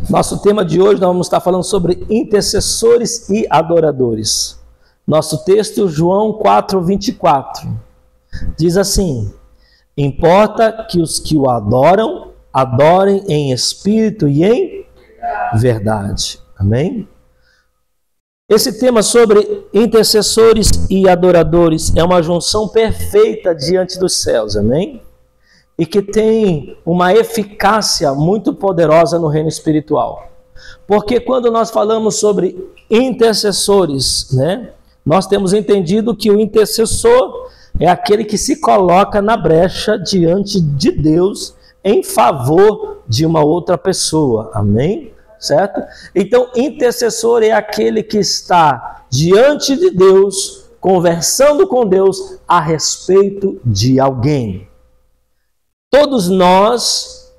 Nosso tema de hoje, nós vamos estar falando sobre intercessores e adoradores. Nosso texto, João 4:24, diz assim: importa que os que o adoram, adorem em espírito e em verdade. Amém? Esse tema sobre intercessores e adoradores é uma junção perfeita diante dos céus, amém? E que tem uma eficácia muito poderosa no reino espiritual. Porque quando nós falamos sobre intercessores, né, nós temos entendido que o intercessor é aquele que se coloca na brecha diante de Deus em favor de uma outra pessoa, amém? Certo? Então, intercessor é aquele que está diante de Deus, conversando com Deus a respeito de alguém. Todos nós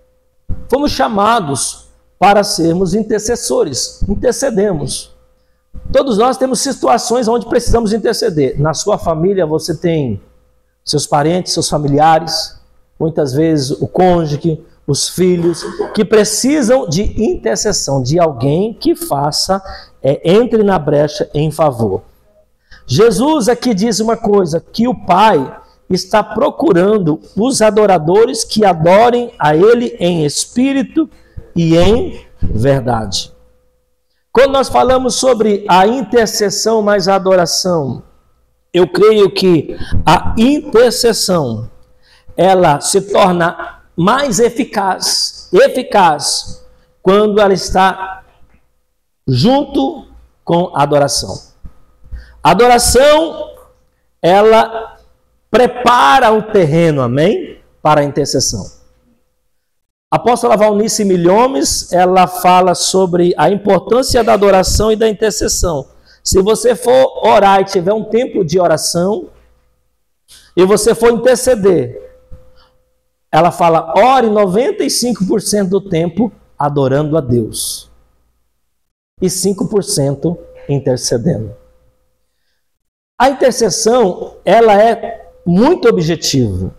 fomos chamados para sermos intercessores, intercedemos. Todos nós temos situações onde precisamos interceder. Na sua família você tem seus parentes, seus familiares, muitas vezes o cônjuge, os filhos, que precisam de intercessão, de alguém que faça, entre na brecha em favor. Jesus aqui diz uma coisa, que o Pai está procurando os adoradores que adorem a Ele em espírito e em verdade. Quando nós falamos sobre a intercessão mais a adoração, eu creio que a intercessão, ela se torna mais eficaz quando ela está junto com a adoração. A adoração, ela prepara o terreno, amém? Para a intercessão. A apóstola Valnice Milhomes, ela fala sobre a importância da adoração e da intercessão. Se você for orar e tiver um tempo de oração, e você for interceder, ela fala, ore 95% do tempo adorando a Deus. E 5% intercedendo. A intercessão, ela é muito objetiva.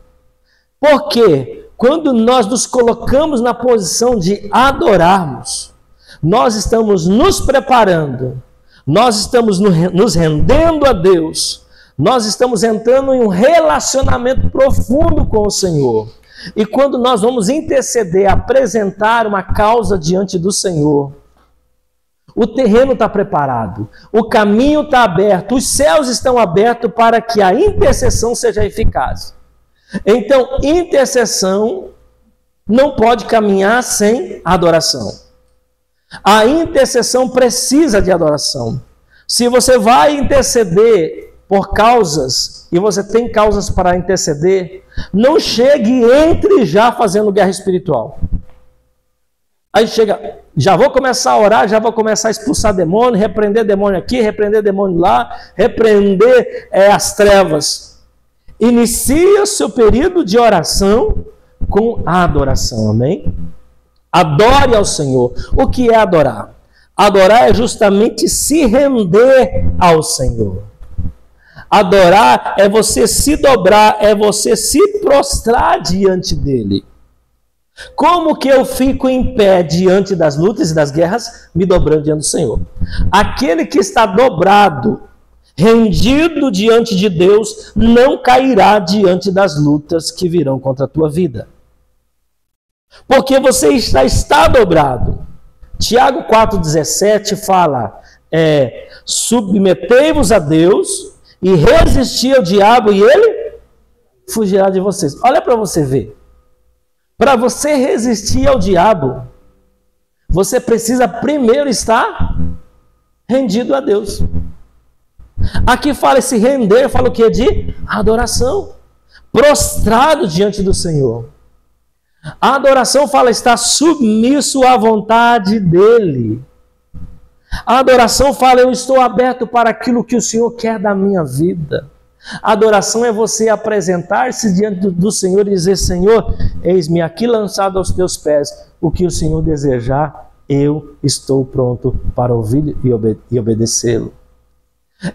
Porque quando nós nos colocamos na posição de adorarmos, nós estamos nos preparando, nós estamos nos rendendo a Deus, nós estamos entrando em um relacionamento profundo com o Senhor. E quando nós vamos interceder, apresentar uma causa diante do Senhor, o terreno está preparado, o caminho está aberto, os céus estão abertos para que a intercessão seja eficaz. Então, intercessão não pode caminhar sem adoração. A intercessão precisa de adoração. Se você vai interceder por causas, e você tem causas para interceder, não chegue e entre já fazendo guerra espiritual. Aí chega, já vou começar a orar, já vou começar a expulsar demônio, repreender demônio aqui, repreender demônio lá, repreender as trevas. Inicia o seu período de oração com a adoração, amém? Adore ao Senhor. O que é adorar? Adorar é justamente se render ao Senhor. Adorar é você se dobrar, é você se prostrar diante dele. Como que eu fico em pé diante das lutas e das guerras? Me dobrando diante do Senhor. Aquele que está dobrado, rendido diante de Deus, não cairá diante das lutas que virão contra a tua vida. Porque você está dobrado. Tiago 4,17 fala, submetei-vos a Deus e resisti ao diabo e ele fugirá de vocês. Olha para você ver. Para você resistir ao diabo, você precisa primeiro estar rendido a Deus. Aqui fala esse render, fala o que? De adoração. Prostrado diante do Senhor. A adoração fala estar submisso à vontade dEle. A adoração fala, eu estou aberto para aquilo que o Senhor quer da minha vida. A adoração é você apresentar-se diante do Senhor e dizer, Senhor, eis-me aqui lançado aos teus pés, o que o Senhor desejar, eu estou pronto para ouvir e obedecê-lo.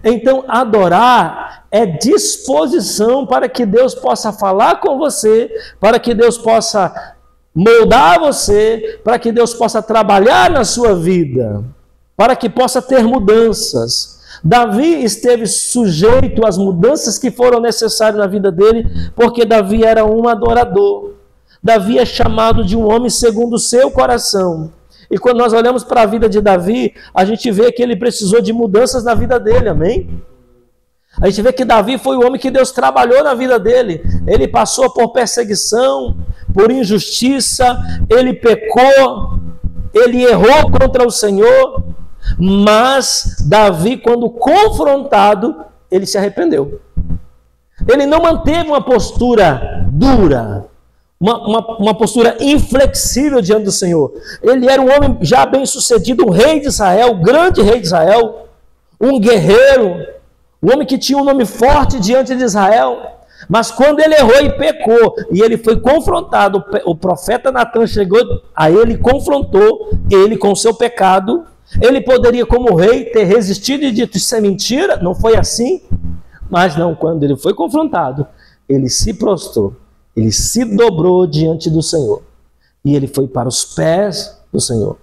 Então, adorar é disposição para que Deus possa falar com você, para que Deus possa moldar você para que Deus possa trabalhar na sua vida, para que possa ter mudanças. Davi esteve sujeito às mudanças que foram necessárias na vida dele, porque Davi era um adorador. Davi é chamado de um homem segundo o seu coração. E quando nós olhamos para a vida de Davi, a gente vê que ele precisou de mudanças na vida dele, amém? A gente vê que Davi foi o homem que Deus trabalhou na vida dele. Ele passou por perseguição, por injustiça, ele pecou, ele errou contra o Senhor, mas Davi, quando confrontado, ele se arrependeu. Ele não manteve uma postura dura, uma postura inflexível diante do Senhor. Ele era um homem já bem sucedido, um rei de Israel, um grande rei de Israel, um guerreiro, um homem que tinha um nome forte diante de Israel. Mas quando ele errou e pecou, e ele foi confrontado, o profeta Natan chegou a ele, confrontou ele com o seu pecado. Ele poderia, como rei, ter resistido e dito: isso é mentira, não foi assim. Mas não, quando ele foi confrontado, ele se prostrou, ele se dobrou diante do Senhor, e ele foi para os pés do Senhor,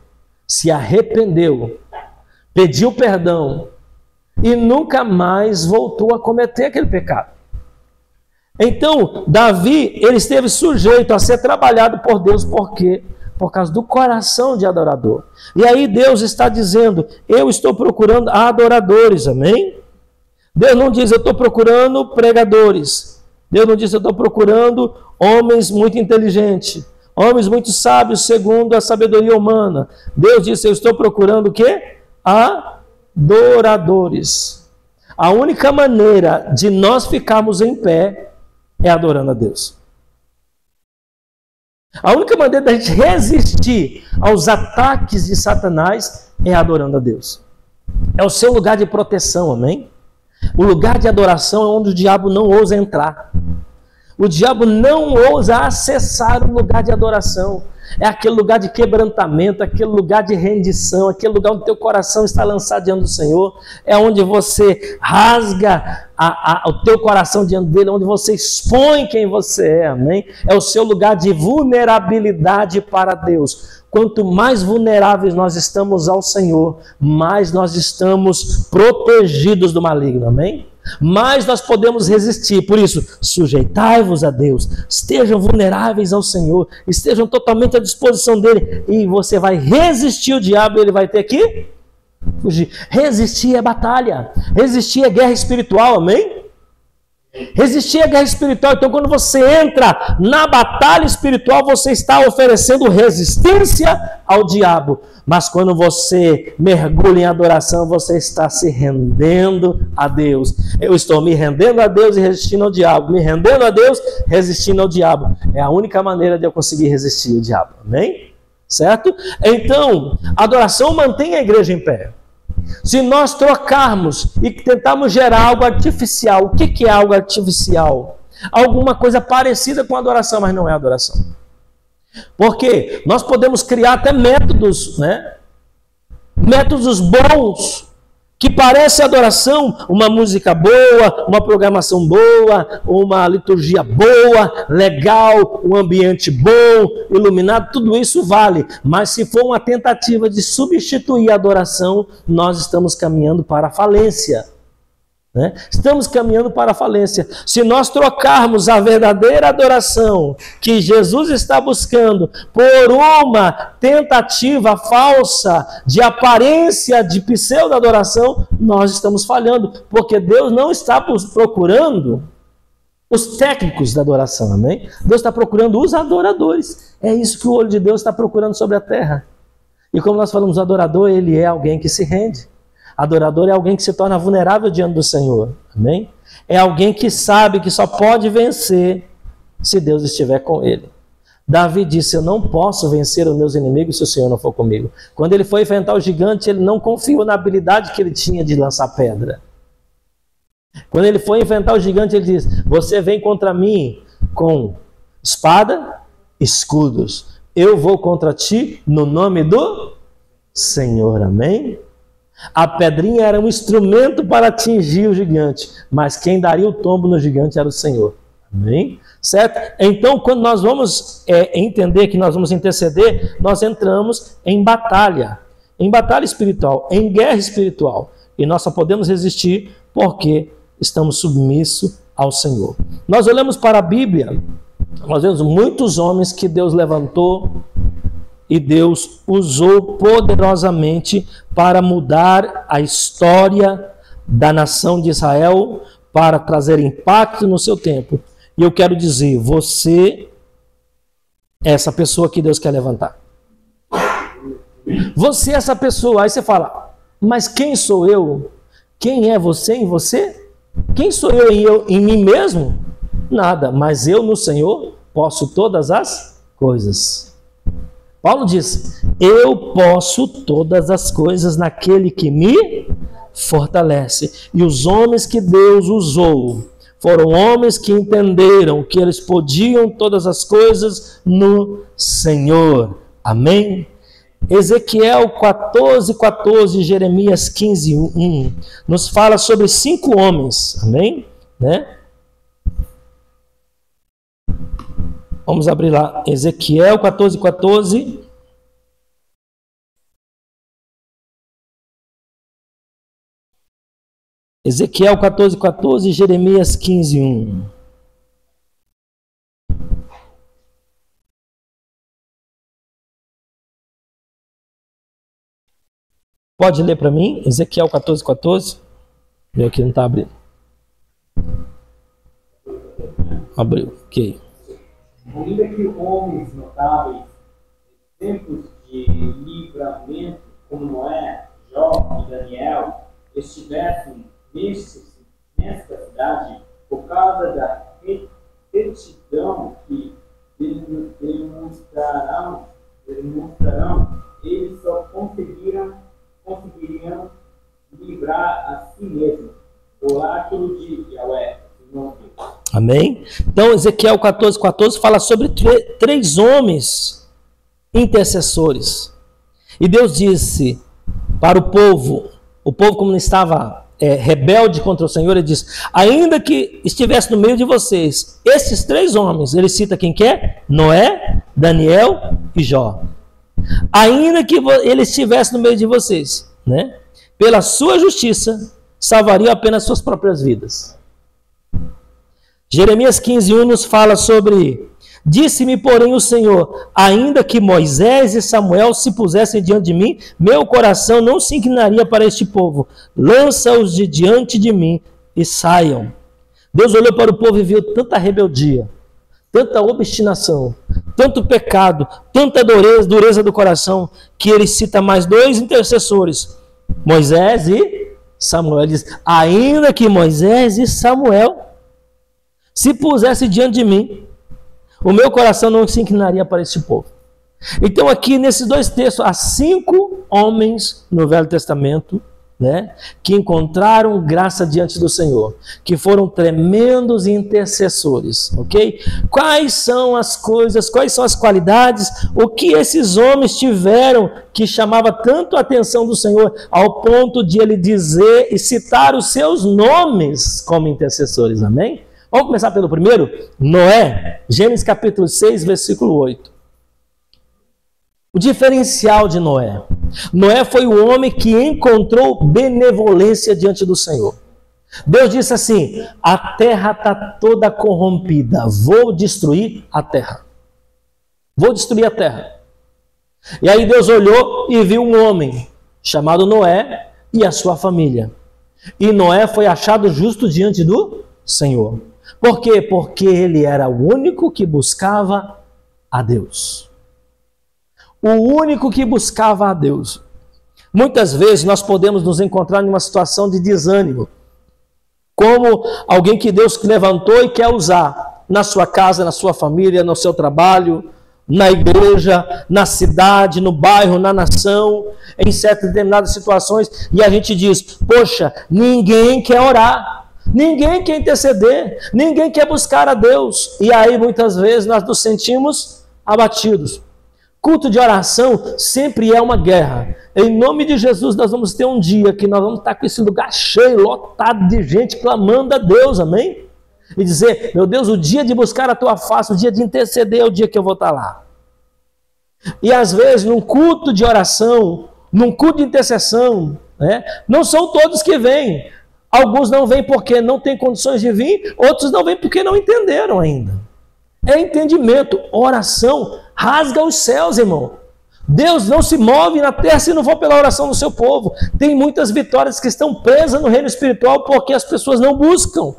se arrependeu, pediu perdão, e nunca mais voltou a cometer aquele pecado. Então, Davi, ele esteve sujeito a ser trabalhado por Deus, por causa do coração de adorador. E aí Deus está dizendo: eu estou procurando adoradores, amém? Deus não diz: eu estou procurando pregadores. Deus não diz: eu estou procurando homens muito inteligentes, homens muito sábios segundo a sabedoria humana. Deus diz: eu estou procurando o quê? Adoradores. A única maneira de nós ficarmos em pé é adorando a Deus. A única maneira da gente resistir aos ataques de Satanás é adorando a Deus. É o seu lugar de proteção, amém? O lugar de adoração é onde o diabo não ousa entrar. O diabo não ousa acessar o lugar de adoração. É aquele lugar de quebrantamento, aquele lugar de rendição, aquele lugar onde teu coração está lançado diante do Senhor. É onde você rasga o teu coração diante dele, onde você expõe quem você é, amém? É o seu lugar de vulnerabilidade para Deus. Quanto mais vulneráveis nós estamos ao Senhor, mais nós estamos protegidos do maligno, amém? Mais nós podemos resistir. Por isso, sujeitai-vos a Deus, estejam vulneráveis ao Senhor, estejam totalmente à disposição dele, e você vai resistir o diabo, e ele vai ter que fugir. Resistir é batalha, resistir é guerra espiritual, amém? Resistir é guerra espiritual. Então, quando você entra na batalha espiritual, você está oferecendo resistência ao diabo. Mas quando você mergulha em adoração, você está se rendendo a Deus. Eu estou me rendendo a Deus e resistindo ao diabo. Me rendendo a Deus, resistindo ao diabo. É a única maneira de eu conseguir resistir ao diabo. Amém? Certo? Então, a adoração mantém a igreja em pé. Se nós trocarmos e tentarmos gerar algo artificial, o que é algo artificial? Alguma coisa parecida com adoração, mas não é adoração. Porque nós podemos criar até métodos, né? Métodos bons, que parecem adoração, uma música boa, uma programação boa, uma liturgia boa, legal, um ambiente bom, iluminado, tudo isso vale. Mas se for uma tentativa de substituir a adoração, nós estamos caminhando para a falência. Né? Estamos caminhando para a falência. Se nós trocarmos a verdadeira adoração que Jesus está buscando por uma tentativa falsa de aparência de pseudo-adoração, nós estamos falhando, porque Deus não está procurando os técnicos da adoração, amém? Deus está procurando os adoradores. É isso que o olho de Deus está procurando sobre a terra. E como nós falamos, o adorador, ele é alguém que se rende. Adorador é alguém que se torna vulnerável diante do Senhor, amém? É alguém que sabe que só pode vencer se Deus estiver com ele. Davi disse: eu não posso vencer os meus inimigos se o Senhor não for comigo. Quando ele foi enfrentar o gigante, ele não confiou na habilidade que ele tinha de lançar pedra. Quando ele foi enfrentar o gigante, ele disse: você vem contra mim com espada, escudos. Eu vou contra ti no nome do Senhor, amém? A pedrinha era um instrumento para atingir o gigante, mas quem daria o tombo no gigante era o Senhor. Amém? Certo? Então, quando nós vamos entender que nós vamos interceder, nós entramos em batalha espiritual, em guerra espiritual. E nós só podemos resistir porque estamos submissos ao Senhor. Nós olhamos para a Bíblia, nós vemos muitos homens que Deus levantou e Deus usou poderosamente para mudar a história da nação de Israel, para trazer impacto no seu tempo. E eu quero dizer, você é essa pessoa que Deus quer levantar. Você é essa pessoa. Aí você fala, mas quem sou eu? Quem é você em você? Quem sou eu em mim mesmo? Nada, mas eu no Senhor posso todas as coisas. Paulo diz, eu posso todas as coisas naquele que me fortalece. E os homens que Deus usou foram homens que entenderam que eles podiam todas as coisas no Senhor. Amém? Ezequiel 14:14, Jeremias 15:1 nos fala sobre 5 homens. Amém? Né? Vamos abrir lá. Ezequiel 14:14. Ezequiel 14:14, Jeremias 15:1. Pode ler para mim? Ezequiel 14:14. Meu aqui não está abrindo. Abriu, ok. Ainda que homens notáveis, exemplos de livramento, como Noé, Jó e Daniel, estivessem nesta cidade, por causa da retidão que demonstrarão, eles só conseguiriam livrar a si mesmos. Oráculo de Yahweh, Senhor Deus. Amém? Então, Ezequiel 14:14 fala sobre 3 homens intercessores. E Deus disse para o povo como não estava rebelde contra o Senhor, ele diz, ainda que estivesse no meio de vocês, esses 3 homens, ele cita quem que é? Noé, Daniel e Jó. Ainda que ele estivesse no meio de vocês, né? Pela sua justiça, salvaria apenas suas próprias vidas. Jeremias 15:1 nos fala sobre, disse-me, porém, o Senhor, ainda que Moisés e Samuel se pusessem diante de mim, meu coração não se inclinaria para este povo. Lança-os de diante de mim e saiam. Deus olhou para o povo e viu tanta rebeldia, tanta obstinação, tanto pecado, tanta dureza do coração, que ele cita mais 2 intercessores, Moisés e Samuel. Ele diz, ainda que Moisés e Samuel se pusessem diante de mim, o meu coração não se inclinaria para esse povo. Então aqui nesses 2 textos, há 5 homens no Velho Testamento, né, que encontraram graça diante do Senhor, que foram tremendos intercessores, ok? Quais são as coisas, quais são as qualidades, o que esses homens tiveram que chamava tanto a atenção do Senhor, ao ponto de ele dizer e citar os seus nomes como intercessores, amém? Vamos começar pelo primeiro, Noé, Gênesis capítulo 6, versículo 8. O diferencial de Noé. Noé foi o homem que encontrou benevolência diante do Senhor. Deus disse assim, a terra está toda corrompida, vou destruir a terra. Vou destruir a terra. E aí Deus olhou e viu um homem chamado Noé e a sua família. E Noé foi achado justo diante do Senhor. Por quê? Porque ele era o único que buscava a Deus. O único que buscava a Deus. Muitas vezes nós podemos nos encontrar em uma situação de desânimo, como alguém que Deus levantou e quer usar na sua casa, na sua família, no seu trabalho, na igreja, na cidade, no bairro, na nação, em certas determinadas situações, e a gente diz, poxa, ninguém quer orar. Ninguém quer interceder, ninguém quer buscar a Deus. E aí muitas vezes nós nos sentimos abatidos. Culto de oração sempre é uma guerra. Em nome de Jesus nós vamos ter um dia que nós vamos estar com esse lugar cheio, lotado de gente clamando a Deus, amém? e dizer: meu Deus, o dia de buscar a tua face, o dia de interceder é o dia que eu vou estar lá. E às vezes, num culto de oração, num culto de intercessão, né, não são todos que vêm. Alguns não vêm porque não têm condições de vir, outros não vêm porque não entenderam ainda. É entendimento. Oração rasga os céus, irmão. Deus não se move na terra se não for pela oração do seu povo. Tem muitas vitórias que estão presas no reino espiritual porque as pessoas não buscam.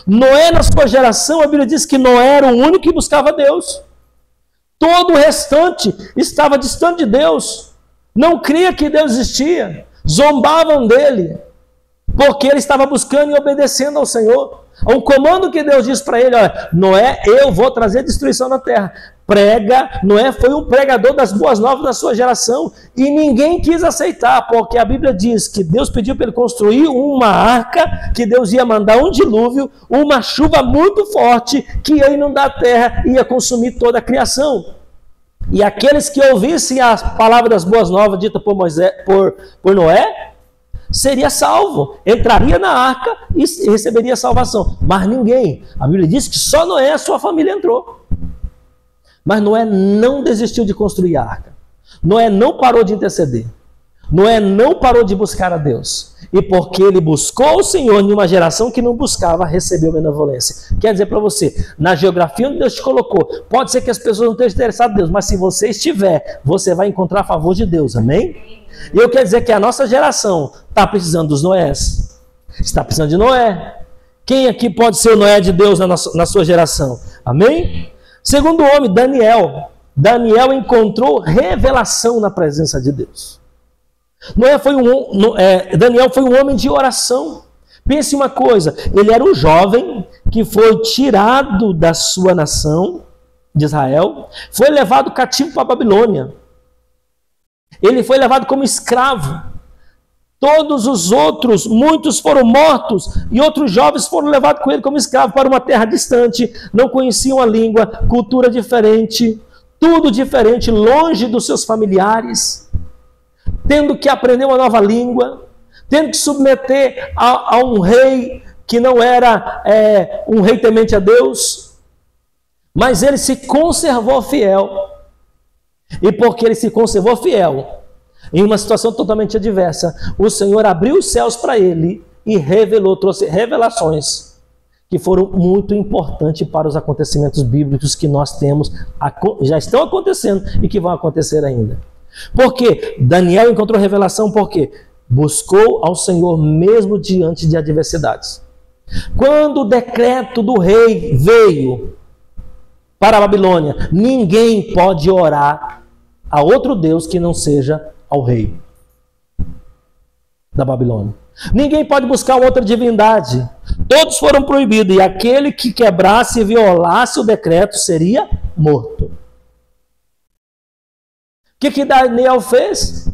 Noé, na sua geração, a Bíblia diz que Noé era o único que buscava Deus. Todo o restante estava distante de Deus. Não cria que Deus existia. Zombavam dele, porque ele estava buscando e obedecendo ao Senhor. Um comando que Deus disse para ele: olha, Noé, eu vou trazer destruição na terra. Prega. Noé foi um pregador das boas novas da sua geração, e ninguém quis aceitar, porque a Bíblia diz que Deus pediu para ele construir uma arca, que Deus ia mandar um dilúvio, uma chuva muito forte, que ia inundar a terra e ia consumir toda a criação. E aqueles que ouvissem a palavra das boas novas dita por Noé, seria salvo, entraria na arca e receberia salvação. Mas ninguém. A Bíblia diz que só Noé e a sua família entrou. Mas Noé não desistiu de construir a arca. Noé não parou de interceder. Noé não parou de buscar a Deus. E porque ele buscou o Senhor em uma geração que não buscava, recebeu benevolência. Quer dizer para você, na geografia onde Deus te colocou, pode ser que as pessoas não estejam interessadas em Deus, mas se você estiver, você vai encontrar a favor de Deus, amém? E eu quero dizer que a nossa geração está precisando dos Noés. Está precisando de Noé. Quem aqui pode ser o Noé de Deus na sua geração? Amém? Segundo homem, Daniel. Daniel encontrou revelação na presença de Deus. Daniel foi um homem de oração. Pense uma coisa, ele era um jovem que foi tirado da sua nação, de Israel, foi levado cativo para a Babilônia. Ele foi levado como escravo. Todos os outros, muitos foram mortos, e outros jovens foram levados com ele como escravo para uma terra distante, não conheciam a língua, cultura diferente, tudo diferente, longe dos seus familiares, tendo que aprender uma nova língua, tendo que submeter a um rei que não era um rei temente a Deus, mas ele se conservou fiel. E porque ele se conservou fiel, em uma situação totalmente adversa, o Senhor abriu os céus para ele e trouxe revelações que foram muito importantes para os acontecimentos bíblicos que nós temos, já estão acontecendo e que vão acontecer ainda. Porque Daniel encontrou revelação porque buscou ao Senhor mesmo diante de adversidades. Quando o decreto do rei veio para a Babilônia, ninguém pode orar a outro Deus que não seja ao rei da Babilônia. Ninguém pode buscar outra divindade. Todos foram proibidos, e aquele que quebrasse e violasse o decreto seria morto. O que Daniel fez?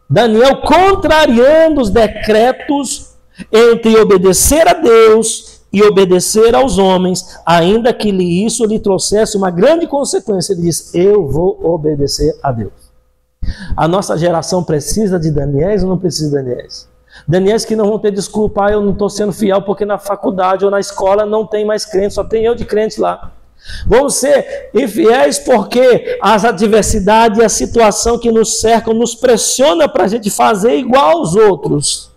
Daniel, contrariando os decretos entre obedecer a Deus e obedecer aos homens, ainda que isso lhe trouxesse uma grande consequência, ele disse: eu vou obedecer a Deus. A nossa geração precisa de Daniéis ou não precisa de Daniéis? Daniéis que não vão ter desculpa: eu não estou sendo fiel porque na faculdade ou na escola não tem mais crente, só tem eu de crente lá. Vamos ser infiéis porque as adversidades e a situação que nos cercam nos pressiona para a gente fazer igual aos outros.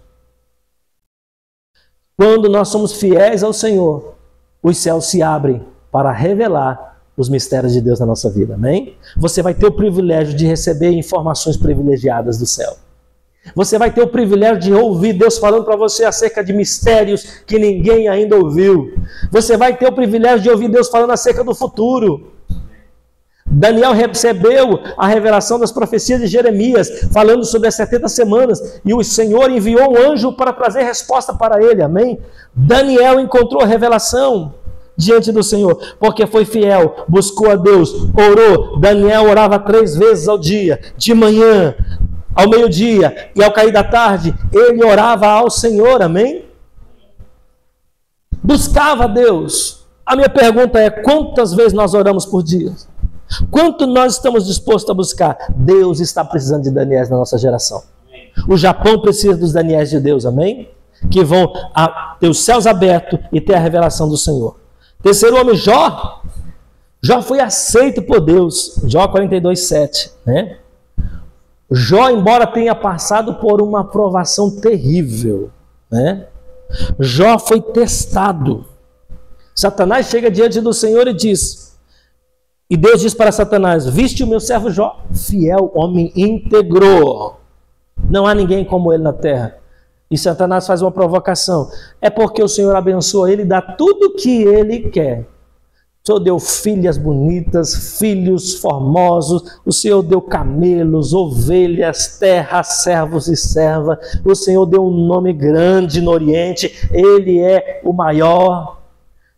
Quando nós somos fiéis ao Senhor, os céus se abrem para revelar os mistérios de Deus na nossa vida, amém? Você vai ter o privilégio de receber informações privilegiadas do céu. Você vai ter o privilégio de ouvir Deus falando para você acerca de mistérios que ninguém ainda ouviu. Você vai ter o privilégio de ouvir Deus falando acerca do futuro. Daniel recebeu a revelação das profecias de Jeremias, falando sobre as 70 semanas, e o Senhor enviou um anjo para trazer resposta para ele, amém? Daniel encontrou a revelação diante do Senhor, porque foi fiel, buscou a Deus, orou. Daniel orava 3 vezes ao dia, de manhã, ao meio-dia e ao cair da tarde, ele orava ao Senhor, amém? Buscava a Deus. A minha pergunta é: quantas vezes nós oramos por dia? Quanto nós estamos dispostos a buscar? Deus está precisando de Daniéis na nossa geração. O Japão precisa dos Daniéis de Deus, amém? Que vão ter os céus abertos e ter a revelação do Senhor. Terceiro homem, Jó. Jó foi aceito por Deus. Jó 42:7, né? Jó, embora tenha passado por uma provação terrível, né? Jó foi testado. Satanás chega diante do Senhor e Deus diz para Satanás: viste o meu servo Jó, fiel, homem íntegro. Não há ninguém como ele na terra. E Satanás faz uma provocação. É porque o Senhor abençoa ele e dá tudo o que ele quer. O Senhor deu filhas bonitas, filhos formosos, o Senhor deu camelos, ovelhas, terra, servos e serva. O Senhor deu um nome grande no Oriente, Ele é o maior.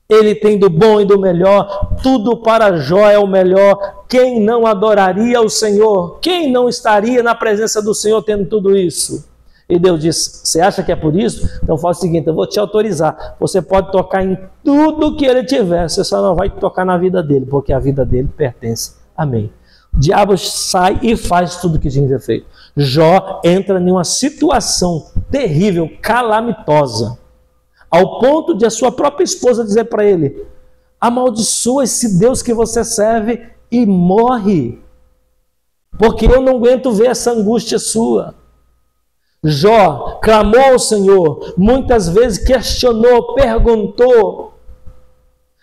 Ele tem do bom e do melhor, tudo para Jó é o melhor. Quem não adoraria o Senhor? Quem não estaria na presença do Senhor tendo tudo isso? E Deus diz: você acha que é por isso? Então faz o seguinte, eu vou te autorizar. Você pode tocar em tudo que ele tiver, você só não vai tocar na vida dele, porque a vida dele pertence a mim. O diabo sai e faz tudo que tinha que ser feito. Jó entra em uma situação terrível, calamitosa, ao ponto de a sua própria esposa dizer para ele: amaldiçoa esse Deus que você serve e morre, porque eu não aguento ver essa angústia sua. Jó clamou ao Senhor, muitas vezes questionou, perguntou,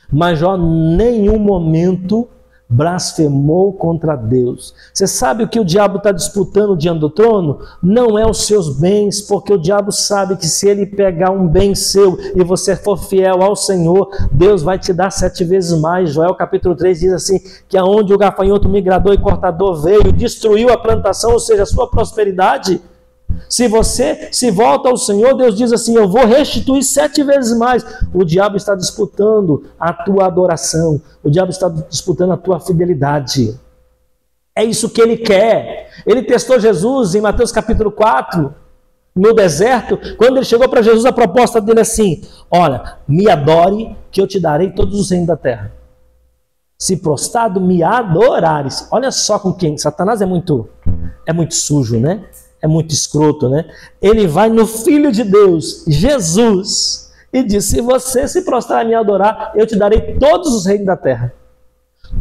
mas Jó em nenhum momento blasfemou contra Deus. Você sabe o que o diabo está disputando diante do trono? Não é os seus bens, porque o diabo sabe que se ele pegar um bem seu e você for fiel ao Senhor, Deus vai te dar 7 vezes mais. Joel capítulo 3 diz assim, que aonde o gafanhoto, migrador e cortador veio, destruiu a plantação, ou seja, a sua prosperidade. Se você se volta ao Senhor, Deus diz assim: eu vou restituir 7 vezes mais. O diabo está disputando a tua adoração, o diabo está disputando a tua fidelidade. É isso que ele quer. Ele testou Jesus em Mateus capítulo 4, no deserto. Quando ele chegou para Jesus, a proposta dele é assim: olha, me adore que eu te darei todos os reinos da terra. Se prostrado me adorares. Olha só com quem. Satanás é muito sujo, né? É muito escroto, né? Ele vai no Filho de Deus, Jesus, e diz: se você se prostrar e me adorar, eu te darei todos os reinos da terra.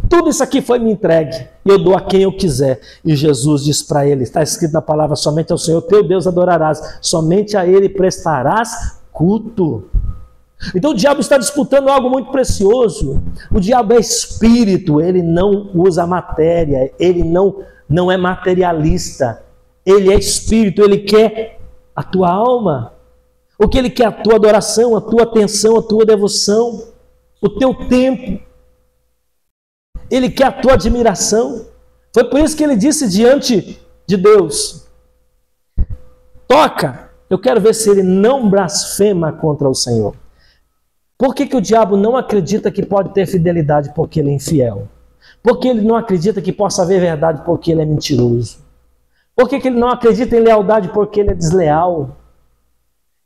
Tudo isso aqui foi me entregue, e eu dou a quem eu quiser. E Jesus diz para ele, está escrito na palavra: somente ao Senhor teu Deus adorarás, somente a Ele prestarás culto. Então o diabo está disputando algo muito precioso. O diabo é espírito, ele não usa matéria, ele não é materialista. Ele é espírito, ele quer a tua alma. O que ele quer? A tua adoração, a tua atenção, a tua devoção, o teu tempo. Ele quer a tua admiração. Foi por isso que ele disse diante de Deus: toca, eu quero ver se ele não blasfema contra o Senhor. Por que o diabo não acredita que pode ter fidelidade? Porque ele é infiel. Porque ele não acredita que possa haver verdade? Porque ele é mentiroso. Por que ele não acredita em lealdade? Porque ele é desleal.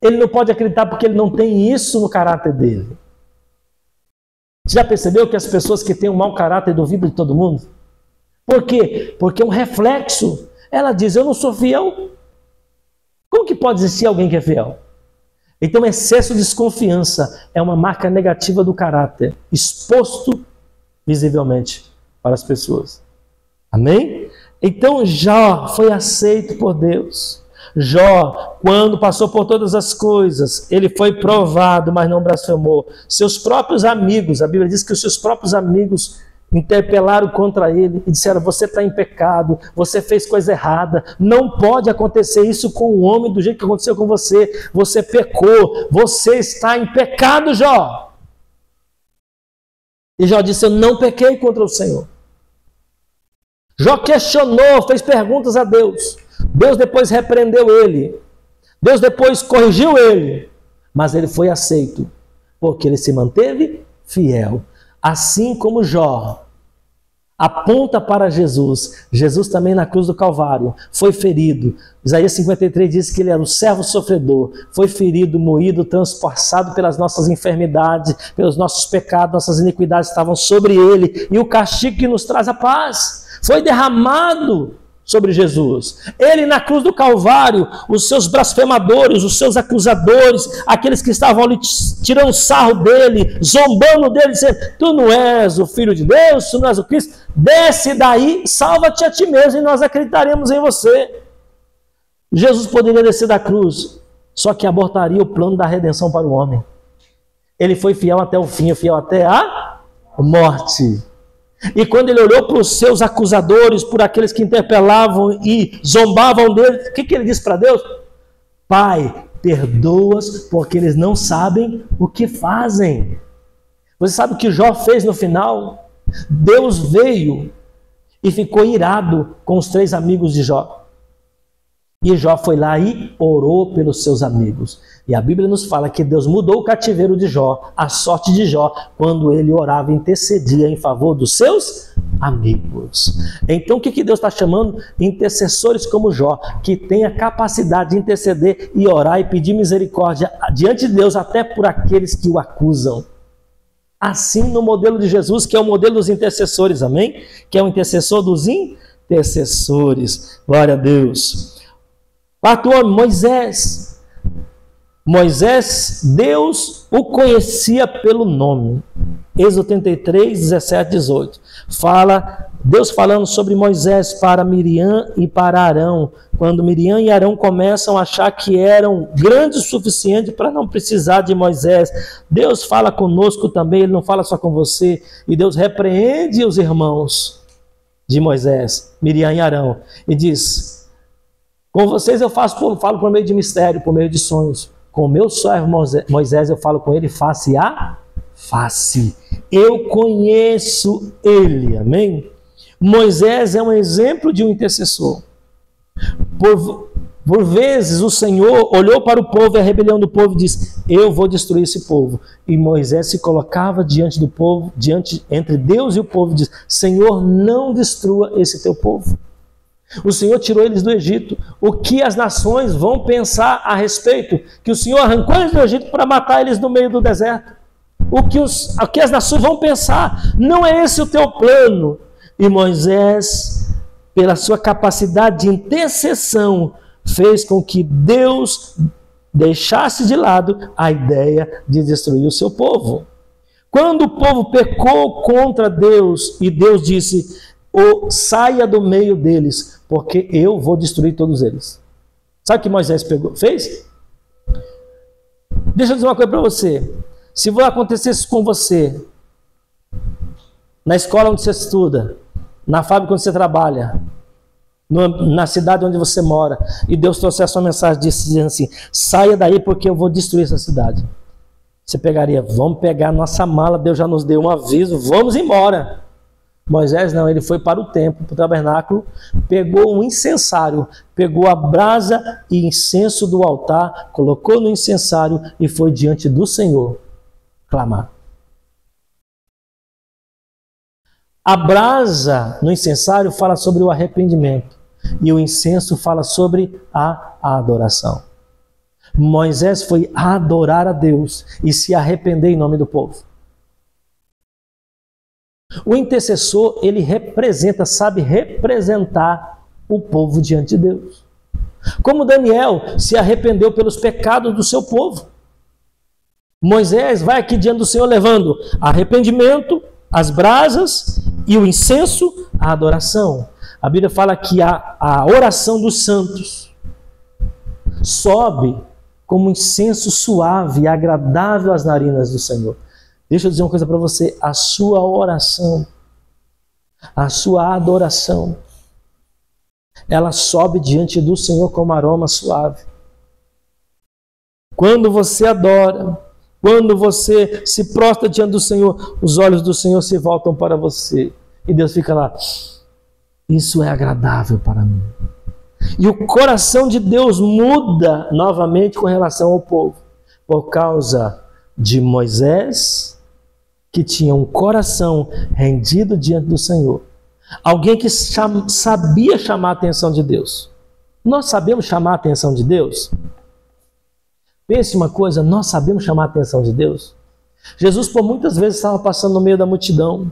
Ele não pode acreditar porque ele não tem isso no caráter dele. Já percebeu que as pessoas que têm um mau caráter duvidam de todo mundo? Por quê? Porque é um reflexo. Ela diz: eu não sou fiel. Como que pode existir alguém que é fiel? Então, excesso de desconfiança é uma marca negativa do caráter, exposto visivelmente para as pessoas. Amém? Então Jó foi aceito por Deus. Jó, quando passou por todas as coisas, ele foi provado, mas não blasfemou. Seus próprios amigos, a Bíblia diz que os seus próprios amigos interpelaram contra ele e disseram: você está em pecado, você fez coisa errada, não pode acontecer isso com um homem do jeito que aconteceu com você, você pecou, você está em pecado, Jó. E Jó disse: eu não pequei contra o Senhor. Jó questionou, fez perguntas a Deus. Deus depois repreendeu ele. Deus depois corrigiu ele. Mas ele foi aceito, porque ele se manteve fiel. Assim como Jó aponta para Jesus. Jesus também na cruz do Calvário foi ferido. Isaías 53 diz que ele era o servo sofredor. Foi ferido, moído, transpassado pelas nossas enfermidades, pelos nossos pecados, nossas iniquidades estavam sobre ele. E o castigo que nos traz a paz foi derramado sobre Jesus. Ele na cruz do Calvário, os seus blasfemadores, os seus acusadores, aqueles que estavam ali tirando sarro dele, zombando dele, dizendo: tu não és o Filho de Deus, tu não és o Cristo, desce daí, salva-te a ti mesmo e nós acreditaremos em você. Jesus poderia descer da cruz, só que abortaria o plano da redenção para o homem. Ele foi fiel até o fim, fiel até a morte. E quando ele olhou para os seus acusadores, por aqueles que interpelavam e zombavam dele, o que ele disse para Deus? Pai, perdoa-os, porque eles não sabem o que fazem. Você sabe o que Jó fez no final? Deus veio e ficou irado com os 3 amigos de Jó. E Jó foi lá e orou pelos seus amigos. E a Bíblia nos fala que Deus mudou o cativeiro de Jó, a sorte de Jó, quando ele orava e intercedia em favor dos seus amigos. Então o que Deus está chamando? Intercessores como Jó, que tem a capacidade de interceder e orar e pedir misericórdia diante de Deus até por aqueles que o acusam. Assim no modelo de Jesus, que é o modelo dos intercessores, amém? Que é o intercessor dos intercessores. Glória a Deus. 4 homem, Moisés. Moisés, Deus o conhecia pelo nome. Êxodo 33, 17, 18. Deus falando sobre Moisés para Miriam e para Arão. Quando Miriam e Arão começam a achar que eram grandes o suficiente para não precisar de Moisés. Deus fala conosco também, Ele não fala só com você. E Deus repreende os irmãos de Moisés, Miriam e Arão. E diz: com vocês eu falo por meio de mistério, por meio de sonhos. Com o meu servo Moisés eu falo com ele face a face. Eu conheço ele, amém? Moisés é um exemplo de um intercessor. Por vezes o Senhor olhou para o povo e a rebelião do povo e disse: eu vou destruir esse povo. E Moisés se colocava diante do povo, entre Deus e o povo, e diz: Senhor, não destrua esse teu povo. O Senhor tirou eles do Egito. O que as nações vão pensar a respeito? Que o Senhor arrancou eles do Egito para matar eles no meio do deserto. O que as nações vão pensar? Não é esse o teu plano. E Moisés, pela sua capacidade de intercessão, fez com que Deus deixasse de lado a ideia de destruir o seu povo. Quando o povo pecou contra Deus e Deus disse: saia do meio deles, porque eu vou destruir todos eles. Sabe o que Moisés fez? Deixa eu dizer uma coisa para você. Se vai acontecer isso com você, na escola onde você estuda, na fábrica onde você trabalha, na cidade onde você mora, e Deus trouxesse uma mensagem dizendo assim: saia daí porque eu vou destruir essa cidade. Você pegaria: vamos pegar nossa mala, Deus já nos deu um aviso, vamos embora. Moisés não, ele foi para o templo, para o tabernáculo, pegou um incensário, pegou a brasa e incenso do altar, colocou no incensário e foi diante do Senhor clamar. A brasa no incensário fala sobre o arrependimento e o incenso fala sobre a adoração. Moisés foi adorar a Deus e se arrepender em nome do povo. O intercessor, ele sabe representar o povo diante de Deus. Como Daniel se arrependeu pelos pecados do seu povo. Moisés vai aqui diante do Senhor levando arrependimento, as brasas e o incenso, a adoração. A Bíblia fala que a oração dos santos sobe como incenso suave e agradável às narinas do Senhor. Deixa eu dizer uma coisa para você: a sua oração, a sua adoração, ela sobe diante do Senhor como aroma suave. Quando você adora, quando você se prostra diante do Senhor, os olhos do Senhor se voltam para você. E Deus fica lá: isso é agradável para mim. E o coração de Deus muda novamente com relação ao povo. Por causa de Moisés, que tinha um coração rendido diante do Senhor. Alguém que sabia chamar a atenção de Deus. Nós sabemos chamar a atenção de Deus? Pense uma coisa, nós sabemos chamar a atenção de Deus? Jesus por muitas vezes estava passando no meio da multidão.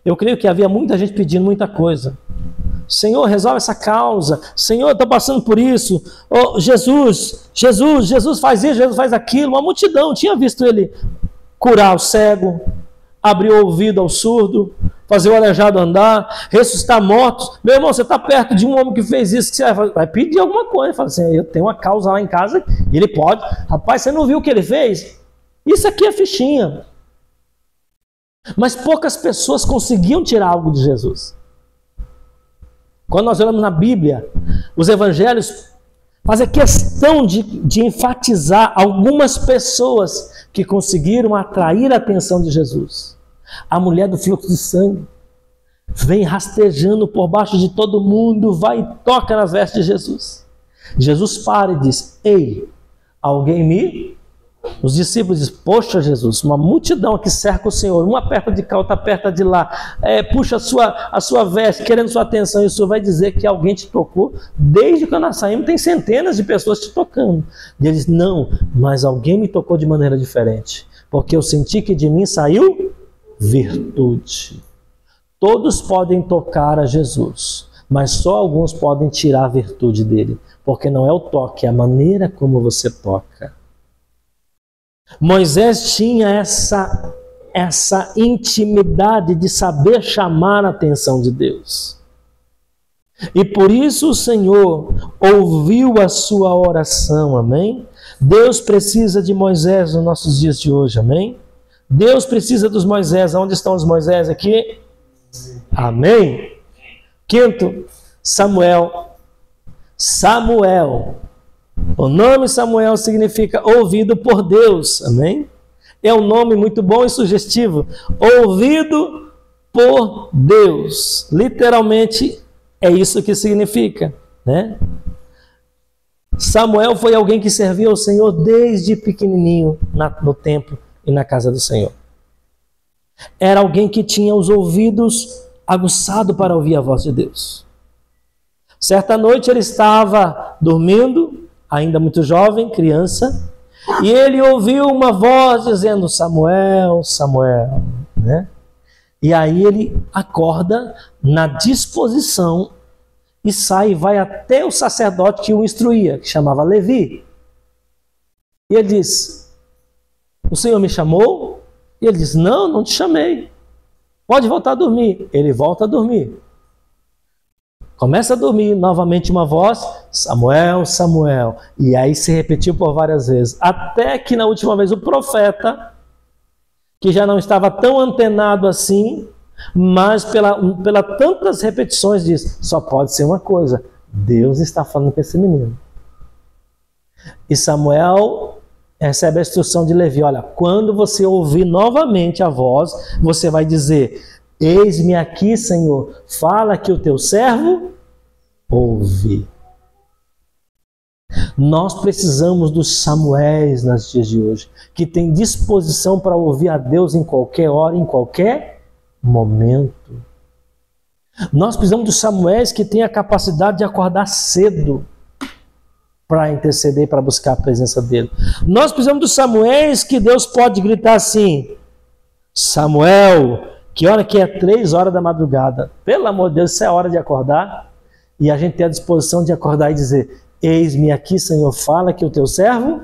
Eu creio que havia muita gente pedindo muita coisa. Senhor, resolve essa causa. Senhor, estou passando por isso. Oh, Jesus faz isso, Jesus faz aquilo. Uma multidão tinha visto ele curar o cego, abrir o ouvido ao surdo, fazer o aleijado andar, ressuscitar mortos. Meu irmão, você está perto de um homem que fez isso, que você vai pedir alguma coisa. Fala assim, eu tenho uma causa lá em casa, ele pode. Rapaz, você não viu o que ele fez? Isso aqui é fichinha. Mas poucas pessoas conseguiam tirar algo de Jesus. Quando nós olhamos na Bíblia, os evangelhos fazem questão de enfatizar algumas pessoas que conseguiram atrair a atenção de Jesus. A mulher do fluxo de sangue vem rastejando por baixo de todo mundo, vai e toca nas vestes de Jesus. Jesus para e diz, ei, alguém me... Os discípulos dizem, poxa Jesus, uma multidão que cerca o Senhor, um aperta de cá, outro aperta de lá, puxa a sua veste, querendo sua atenção, e o Senhor vai dizer que alguém te tocou. Desde que nós saímos tem centenas de pessoas te tocando. E ele diz, não, mas alguém me tocou de maneira diferente, porque eu senti que de mim saiu virtude. Todos podem tocar a Jesus, mas só alguns podem tirar a virtude dele, porque não é o toque, é a maneira como você toca. Moisés tinha essa intimidade de saber chamar a atenção de Deus. E por isso o Senhor ouviu a sua oração, amém? Deus precisa de Moisés nos nossos dias de hoje, amém? Deus precisa dos Moisés. Onde estão os Moisés aqui? Amém? Quinto, Samuel. O nome Samuel significa ouvido por Deus, amém? É um nome muito bom e sugestivo. Ouvido por Deus. Literalmente é isso que significa, né? Samuel foi alguém que serviu ao Senhor desde pequenininho no templo e na casa do Senhor. Era alguém que tinha os ouvidos aguçados para ouvir a voz de Deus. Certa noite ele estava dormindo, ainda muito jovem, criança, e ele ouviu uma voz dizendo, Samuel, Samuel, né? E aí ele acorda na disposição e sai e vai até o sacerdote que o instruía, que chamava Levi. E ele diz, o Senhor me chamou? E ele diz, não te chamei. Pode voltar a dormir. Ele volta a dormir. Começa a dormir, novamente uma voz, Samuel, Samuel. E aí se repetiu por várias vezes. Até que na última vez o profeta, que já não estava tão antenado assim, mas pela tantas repetições diz, só pode ser uma coisa, Deus está falando com esse menino. E Samuel recebe a instrução de Levi, olha, quando você ouvir novamente a voz, você vai dizer, eis-me aqui, Senhor, fala que o teu servo ouve. Nós precisamos dos Samuéis nos dias de hoje, que tem disposição para ouvir a Deus em qualquer hora, em qualquer momento. Nós precisamos dos Samuéis que têm a capacidade de acordar cedo para interceder, para buscar a presença dele. Nós precisamos dos Samuéis que Deus pode gritar assim, Samuel, que hora que é? 3 horas da madrugada. Pelo amor de Deus, isso é hora de acordar. E a gente tem a disposição de acordar e dizer, eis-me aqui, Senhor, fala que o teu servo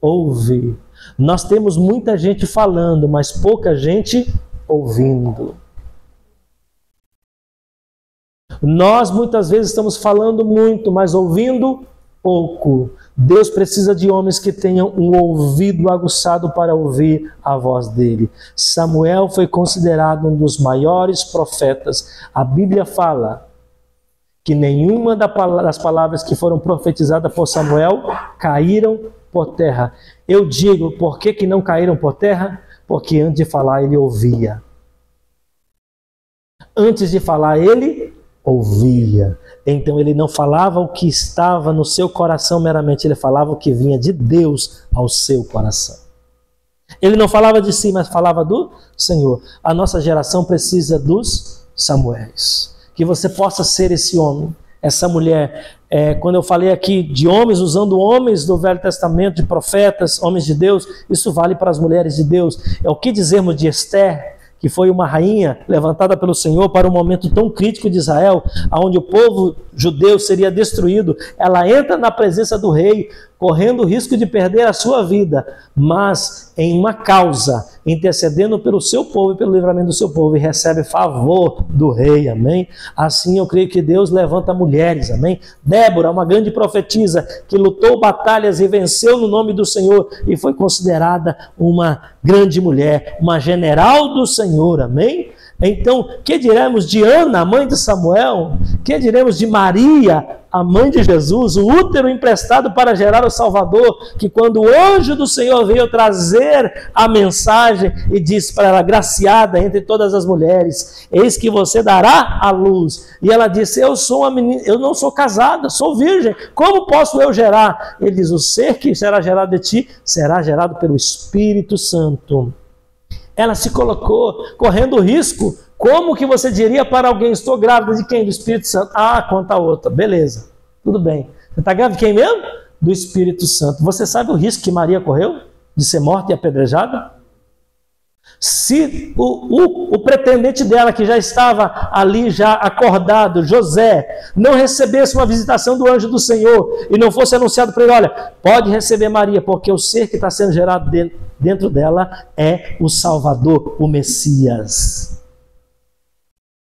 ouve. Nós temos muita gente falando, mas pouca gente ouvindo. Nós muitas vezes estamos falando muito, mas ouvindo pouco. Deus precisa de homens que tenham um ouvido aguçado para ouvir a voz dele. Samuel foi considerado um dos maiores profetas. A Bíblia fala que nenhuma das palavras que foram profetizadas por Samuel caíram por terra. Eu digo, por que não caíram por terra? Porque antes de falar ele ouvia. Antes de falar ele ouvia. Então ele não falava o que estava no seu coração meramente, ele falava o que vinha de Deus ao seu coração. Ele não falava de si, mas falava do Senhor. A nossa geração precisa dos Samuéis. Que você possa ser esse homem, essa mulher. Quando eu falei aqui de homens, usando homens do Velho Testamento, de profetas, homens de Deus, isso vale para as mulheres de Deus. É o que dizermos de Esther, que foi uma rainha levantada pelo Senhor para um momento tão crítico de Israel, onde o povo judeu seria destruído, ela entra na presença do rei, correndo o risco de perder a sua vida, mas em uma causa, intercedendo pelo seu povo e pelo livramento do seu povo, e recebe favor do rei, amém? Assim eu creio que Deus levanta mulheres, amém? Débora, uma grande profetisa, que lutou batalhas e venceu no nome do Senhor, e foi considerada uma grande mulher, uma general do Senhor, amém? Então, que diremos de Ana, a mãe de Samuel? Que diremos de Maria, a mãe de Jesus, o útero emprestado para gerar o Salvador, que quando o anjo do Senhor veio trazer a mensagem e disse para ela, graciada entre todas as mulheres, eis que você dará à luz. E ela disse, eu sou uma menina, eu não sou casada, sou virgem, como posso eu gerar? Ele diz, o ser que será gerado de ti, será gerado pelo Espírito Santo. Ela se colocou correndo o risco. Como que você diria para alguém, estou grávida de quem? Do Espírito Santo. Ah, conta outra. Beleza, tudo bem. Você está grávida de quem mesmo? Do Espírito Santo. Você sabe o risco que Maria correu de ser morta e apedrejada? Se o pretendente dela, que já estava ali, já acordado, José, não recebesse uma visitação do anjo do Senhor e não fosse anunciado para ele, olha, pode receber Maria, porque o ser que está sendo gerado dentro dela é o Salvador, o Messias.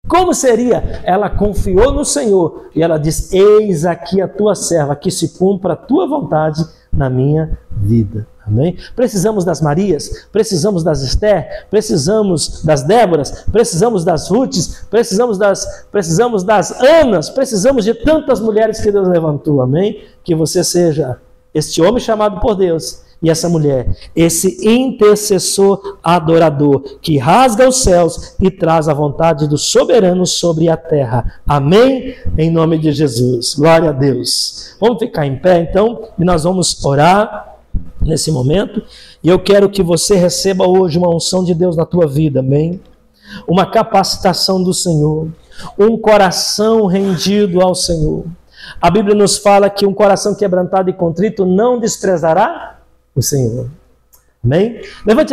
Como seria? Ela confiou no Senhor e ela disse, eis aqui a tua serva, que se cumpra a tua vontade na minha vida. Amém? Precisamos das Marias, precisamos das Esther, precisamos das Déboras, precisamos das Rutes, precisamos das Anas, precisamos de tantas mulheres que Deus levantou. Amém? Que você seja este homem chamado por Deus e essa mulher, esse intercessor adorador que rasga os céus e traz a vontade do soberano sobre a terra. Amém? Em nome de Jesus. Glória a Deus. Vamos ficar em pé então e nós vamos orar nesse momento, e eu quero que você receba hoje uma unção de Deus na tua vida, amém? Uma capacitação do Senhor, um coração rendido ao Senhor. A Bíblia nos fala que um coração quebrantado e contrito não desprezará o Senhor, amém? Levante